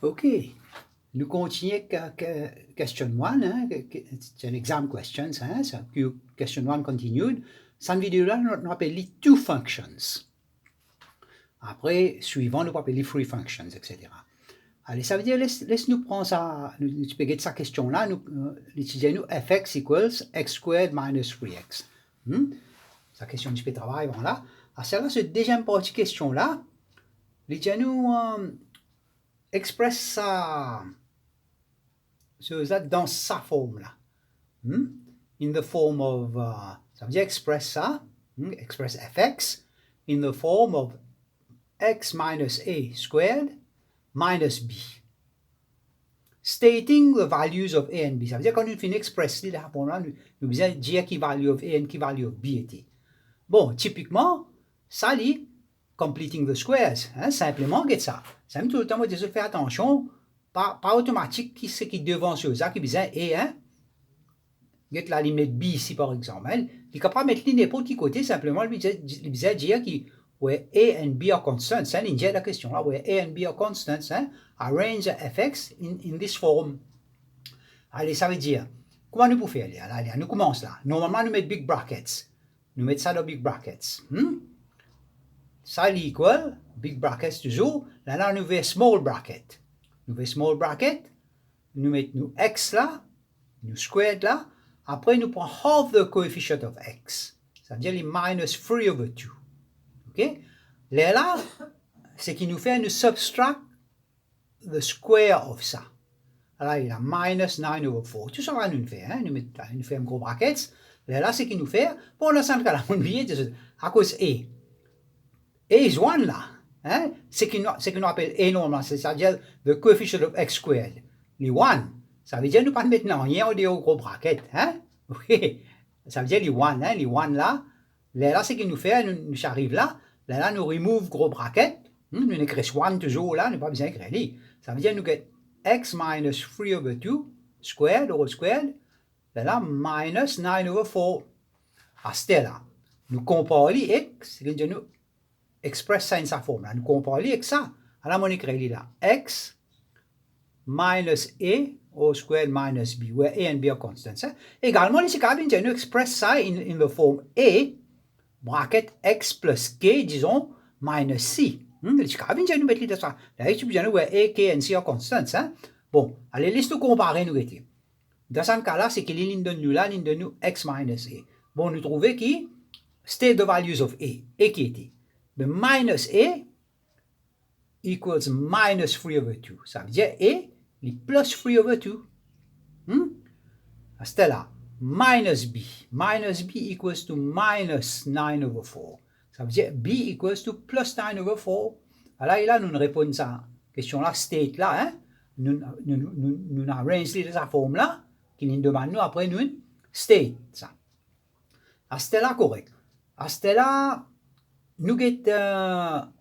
OK. Nous continuons question 1. Hein? C'est un exam questions. Hein? So, question 1 continued. Cette vidéo-là, nous appelle les two functions. Après, suivant, nous appelle les three functions, etc. Allez, ça veut dire, laisse-nous prendre ça, nous peux sa question-là, nous l'étudier nous fx equals x squared minus 3x. Sa question du travail, voilà. Alors, c'est là, cette deuxième partie question-là, l'étudier nous express ça dans sa forme-là. In the form of, ça veut dire express ça, express fx, in the form of x minus a squared minus b. Stating the values of a and b. Ça veut dire quand nous finissons express la forme-là, nous besoin dire qui value of a et qui value of b était. Bon, typiquement, ça lit completing the squares. Hein, simplement, get ça. Ça me tout le temps, moi, je fais attention, pas automatique, qui c'est qui devant sur ça, qui besoin a, hein. Get la limite b ici, par exemple. Hein. Il est capable de mettre n'importe quel côté, simplement, il besoin dire qui where a and b are constants. Hein, il y a la question là, where a and b are constants, hein, arrange fx in this form. Allez, ça veut dire, comment nous pouvons faire? Allez, nous commençons là. Normalement, nous mettons big brackets. Nous mettons ça dans big brackets. Ça equal, big brackets toujours. Là, nous mettons small bracket. Nous mettons small bracket. Nous mettons x là, nous squared là. Après, nous prenons half the coefficient of x. Ça veut dire les minus 3 over 2. OK? Là, c'est qui nous fait, nous subtract the square of ça. Alors, il y a minus 9 over 4. Tout ça, nous fait, hein? Nous fait un gros bracket. Là, c'est qui nous fait, pour le centre, là, on oublie, à cause A. A is 1 là. Hein? C'est qui nous appelle A normal, c'est-à-dire the coefficient of x squared. Les 1. Ça veut dire nous pas mettre rien au gros bracket. Hein? Oui. Ça veut dire les 1, hein? Les 1 là. Là, c'est qui nous fait, nous arrive là. Là, nous remove gros bracket. Nous écrivons 1 toujours là, nous pas besoin d'écrire. Ça veut dire nous get x minus 3 over 2 squared, all squared. Là, minus 9 over 4. À ce là, nous comparons x, c'est que nous express ça in sa forme. Là. Nous comparons avec ça. Alors, on écrit là, x minus a all squared minus b, where a and b are constants. Hein? Également, ici, quand nous express ça in the form a, bracket x plus k, disons, minus c. Ici, quand nous mettons ça. Là, ici, nous where a, k and c are constants. Hein? Bon, allez, laisse-nous comparer, nous étions. Dans ce cas-là, c'est que les lignes de nous là, ligne de nous x minus a. Bon, nous trouvons qui state the values of a qui était. The minus a equals minus 3 over 2. Ça veut dire a est plus 3 over 2. C'était là. Minus b. Minus b equals to minus 9 over 4. Ça veut dire b equals to plus 9 over 4. Alors là, nous répondons à cette question-là, state là. Hein? Nous arrangeons cette forme-là, qui nous demande nous, après nous, state ça. C'était là correct. C'était là, nous avons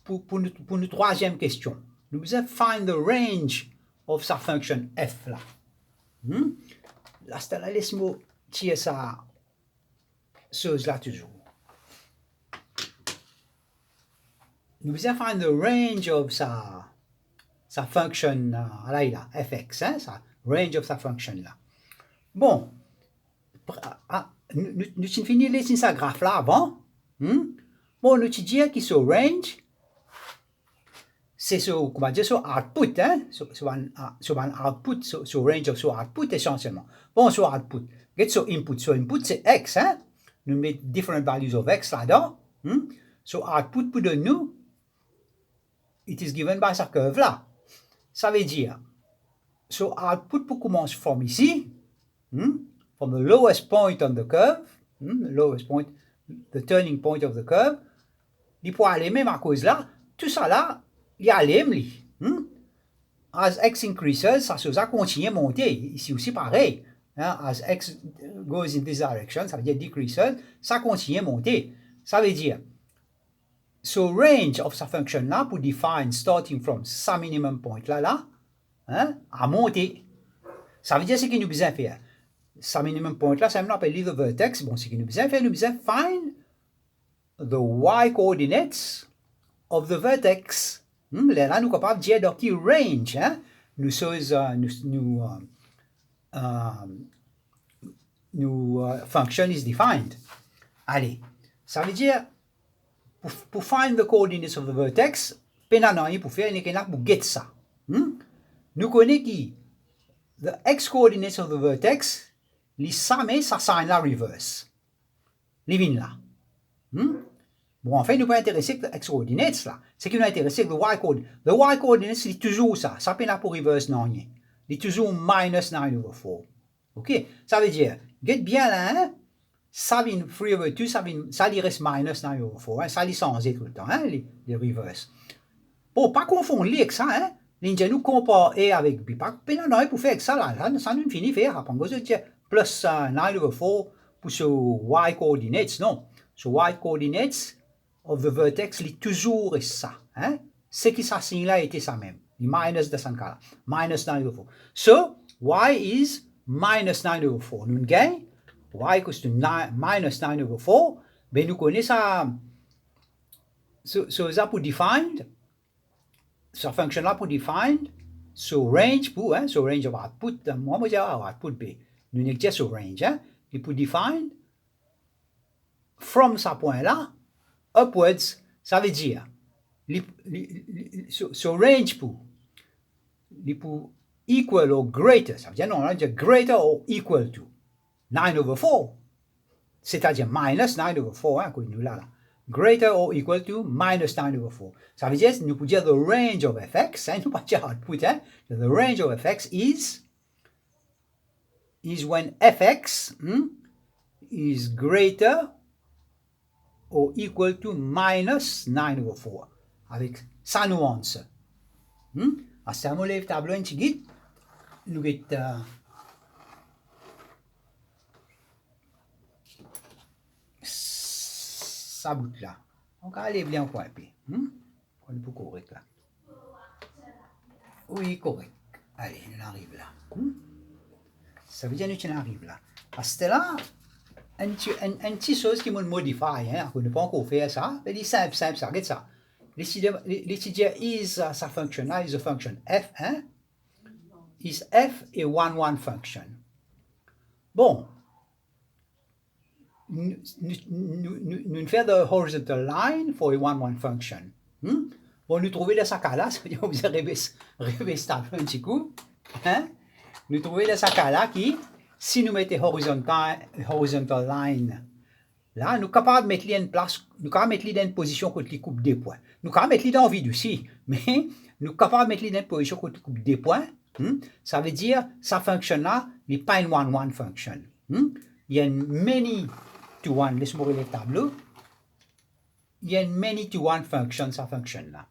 pour notre troisième question. Nous devons find the range of sa function f là. Là, c'était là, laisse-moi tirer ça, chose là toujours. Nous devons find the range of sa function là, fx, hein, sa range of sa function là. Bon, nous finissons de laisser ça graphe là avant. Bon, nous disons que ce range, c'est sur output, hein, sur un output, sur range of sur output essentiellement. Bon, sur output, get sur input c'est x, hein, nous mettons different values of x là-dedans. So output pour de nous, it is given by sa curve là. Ça veut dire, so output pour commencer from ici, from the lowest point on the curve, lowest point, the turning point of the curve, il peut aller même à cause là, tout ça là, il y a l'aime, as x increases, ça continue à monter, ici aussi pareil, hein? As x goes in this direction, ça veut dire decreases, ça continue à monter, ça veut dire, so range of sa function là, pour define starting from sa minimum point là, hein, à monter, ça veut dire ce qu'il nous besoin faire. Sa minimum point là, ça nous appelle the vertex. Bon, ce que nous besoin faire, nous besoin find the y coordinates of the vertex. Là, nous sommes capables de dire dans quel range function is defined. Allez, ça veut dire, pour find the coordinates of the vertex, penanoi pour faire une pour get ça. Nous connaissons qui the x coordinates of the vertex, les samé ça sign la reverse. Les vins là. Bon, en fait, nous pas intéressés que the x coordinates là. C'est qui nous intéressé que the y coordinates. The y coordinates, c'est toujours ça. Ça peut pour reverse non rien. C'est toujours minus 9/4. OK? Ça veut dire, get bien là, hein? Ça vient 3/2, ça lui reste minus 9/4. Hein? Ça lui changer tout le temps, hein? Les reverse. Bon, pas confondre les avec ça, hein? L'inja nous compare A avec B. Pas non, pour faire ça là, ça nous finit faire. Après, on dire plus 9/4 pour ce y coordinates, non. Ce y coordinates of the vertex, il toujours ça, hein? C'est qui ça signe là était ça même. Le minus de son cas, minus 9/4. So, y is minus 9/4. Nous gagnons y equals to minus 9/4. Ben nous connaissons ça. So ça pour defined. So function là pour defined. So range pour, hein? So range of output. Moi, je vais dire output B. Nous n'avons pas so range, hein? Et pour defined. From ce point là. Upwards, ça veut dire, so range pour equal or greater, ça veut dire non, on dit greater or equal to 9/4, c'est-à-dire minus 9/4, hein, nous là, greater or equal to minus 9/4. Ça veut dire, nous pouvons dire the range of fx, hein, nous pas dire output, hein, the range of fx is when fx is greater or equal to minus 9/4. Avec sa nuance. À ce moment-là, le tableau un petit guide, nous avons ça bout là. On va aller bien encore un peu. On est pour correct là. Oui, correct. Allez, on arrive là. Ça veut dire que nous arrivons là. À ce là, une petite chose qui me modifie, hein, on ne peut pas encore faire ça, mais c'est simple, ça, regarde ça. L'étudiant is sa function là, is a function f, hein, is f a 1-1 function. Bon, nous faisons the horizontal line for a 1-1 function. Bon, nous trouvons le sac là, ça veut dire que vous avez rêvé ça un petit coup, hein, nous trouvons le sac là qui, si nous mettons horizontal line, là, nous sommes capables de mettre en place, nous sommes capables de mettre dans une position contre les coupes des points. Nous sommes capables de mettre dans le vide aussi, mais nous sommes capables de mettre dans une position contre les coupes des points. Ça veut dire, ça fonctionne là, il n'est pas une 1-1 function. Il y a une many to one, laisse-moi regarder le tableau. Il y a une many to one function, ça fonctionne là.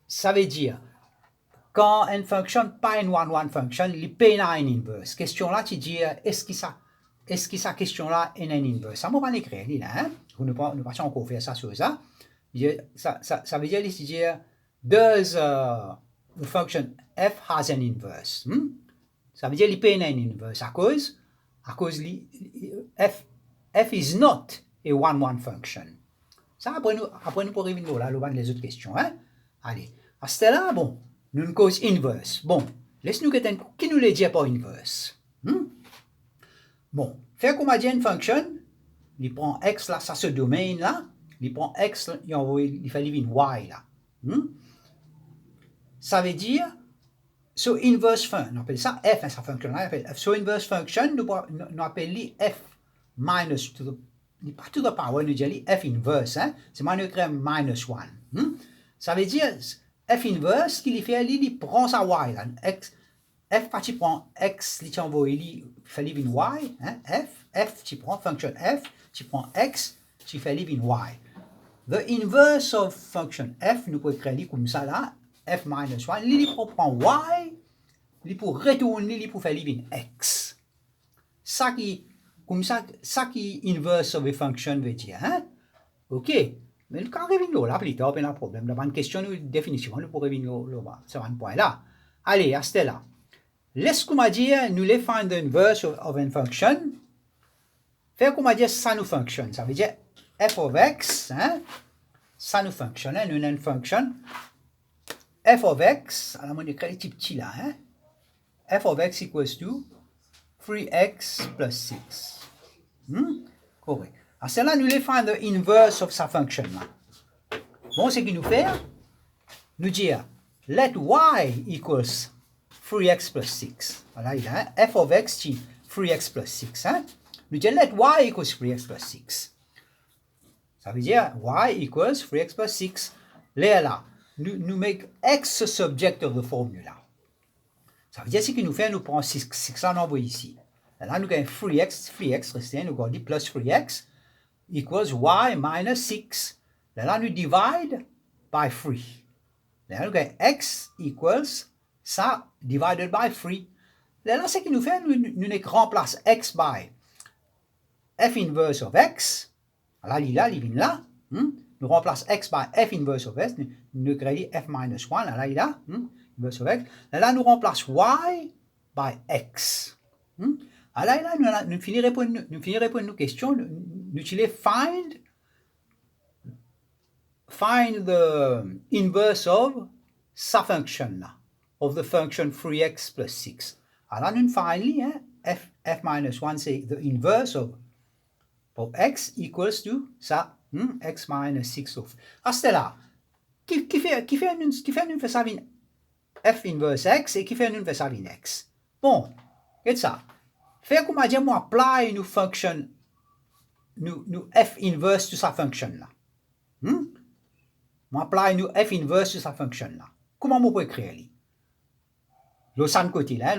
Ça veut dire, quand une fonction pas une 1-1 function, il peut avoir une inverse. Question là, tu dis, est-ce que ça question là est une inverse? Ça m'a pas écrit là, hein? Nous ne pas encore faire ça sur ça. Ça veut dire, tu dis, does the function f has an inverse? Ça veut dire, il peut avoir une inverse à cause f is not a 1-1 function. Ça, après nous pour revenir là, les autres questions, hein? Allez, à ce là, bon. Nous cause inverse. Bon, laisse-nous qui nous le dit pas inverse. Bon, faire comme dit une fonction, il prend x là, ça ce domaine là, il prend x, il fait une y là. Ça veut dire, so inverse function, on appelle ça f, hein, sa fonction là, so inverse function, nous appelons f minus to the, pas to the power, nous disons f inverse, hein, c'est moi nous écrivons minus 1. Ça veut dire, f inverse, qu'il fait, il prend sa y là. F pas tu prends x, il t'envoie, il fait une y, hein, f, tu prends function f, tu prends x, tu fais une y. The inverse of function f, nous pouvons écrire comme ça là, f minus 1, il prend y, il peut retourner, il peut faire une x. Ça qui, comme ça qui inverse of a function veut dire, hein, ok. Mais quand on revient là, plus tard, il y a un problème. La bonne question, nous, définitivement, nous pourrons revenir là, sur un point là. Allez, à ce là. Laisse-moi dire, nous les find the inverse of a function. Faire comment dire, ça nous fonctionne. Ça veut dire f of x, hein, ça nous fonctionne, hein, nous avons une fonction f of x, alors on écrit petit petit là, hein, f of x equals to 3x plus 6. Correct. Alors celle-là, nous allons find the inverse of sa function là. Bon, ce qu'il nous fait, nous dire, let y equals 3x plus 6. Voilà, il a f of x qui 3x plus 6. Hein? Nous dit let y equals 3x plus 6. Ça veut dire y equals 3x plus 6. Là, nous make x subject of the formula. Ça veut dire ce qu'il nous fait, nous prenons 6 là, on envoie ici. Là, nous gagnons 3x resté, nous avons dit plus 3x equals y minus 6. Là, nous divide by 3. Là, nous avons x equals ça divided by 3. Là, ce qu'il nous fait, nous remplace x by f inverse of x. Là, il vient là. Nous remplace x by f inverse of x. Nous créons f minus 1. Là, il a inverse of x. Là, nous remplace y by x. Alors là, nous finirons pour une question. Nous utilisons find the inverse of sa function là, of the function 3x plus 6. Alors nous finally, hein, f minus 1 c'est the inverse of x equals to ça, x minus 6 of. Ah c'est là, qui fait nous faire ça avec f inverse x et qui fait nous faire ça avec x. Bon, c'est ça. Faire comme à dire, moi apply nous function, nous f inverse to sa function là. Moi apply nous f inverse to sa function là. Comment on peut écrire lui? Le côté là,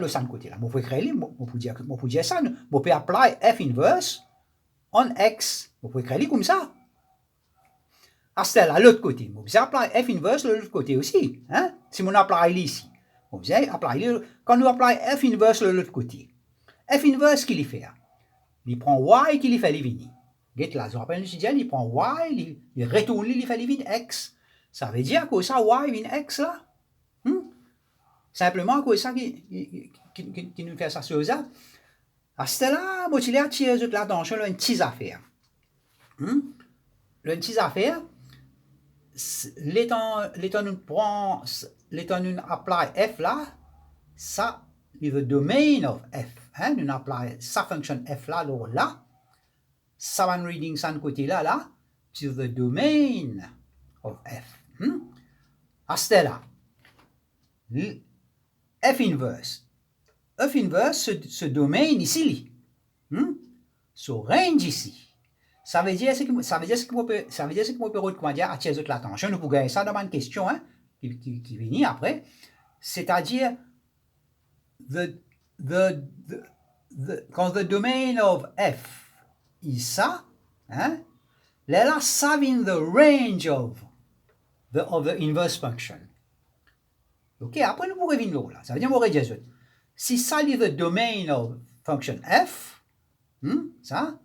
on peut écrire lui, on peut dire ça, on peut apply f inverse on x. On peut écrire lui comme ça. À celle à l'autre côté, on peut apply f inverse de l'autre côté aussi, hein? Si on apply lui ici, on peut apply quand nous apply f inverse de l'autre côté. F inverse qu'il fait, il prend y qu'il fait venir. Get là, je rappelle, il prend y, il retourne, il fait venir x. Ça veut dire que ça y vient x là. Simplement que ça qui nous fait ça sur ça. À ce là, moi, il a tiré l'attention sur une petite affaire. Une petite affaire, l'étant nous apply f là, ça, is the domain of f. Hein, nous apply sa function f là, là, ça va nous reading ça de côté là, to the domain of f. À ce là, f inverse, ce domaine ici, ce range ici, ça veut dire ce que moi peut recommander à attirer l'attention. Nous pouvons gagner ça dans une question, hein, qui vient après, c'est-à-dire quand the domain of f is ça, hein, là, ça vient the range of the inverse function. Ok, après nous pourrons revenir là. Ça veut dire qu'on dire si ça est the domain of function f, ça,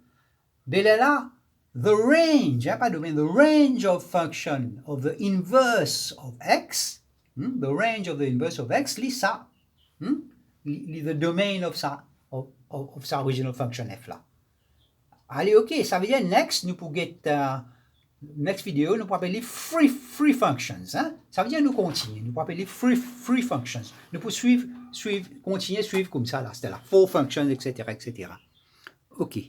ben là, the range, hein, pas domaine, the range of function of the inverse of x, the range of the inverse of x, lit ça, the domain of sa original function f là. Allez, ok, ça veut dire next, nous pourrons get next vidéo, nous pourrons appeler free functions. Hein? Ça veut dire nous continuer. Nous pourrons appeler free functions. Nous pourrons continuer à suivre comme ça, là, c'était là, for functions, etc., etc. Ok.